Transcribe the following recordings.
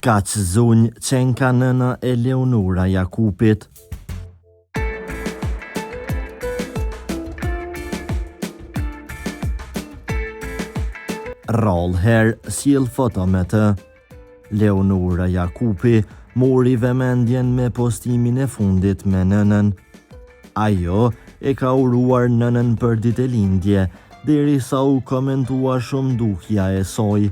Kaq zunj Çenka nëna e Leonora Jakupit. Rall her sjell foto me të. Leonora Jakupi mori vëmendjen me postimin e fundit me nënën. Ajo e ka uruar nënën për ditëlindje, derisa u komentua shumë dukja e saj.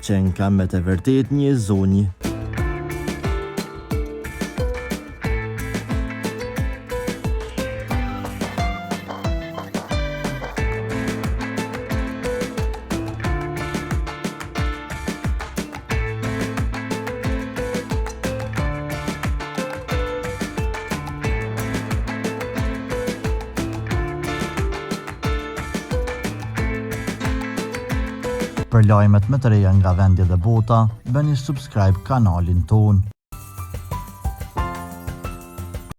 Çenka me të vërtet një zonjë. Për lajmet më të reja nga vendi dhe bota, bëni subscribe kanalin ton.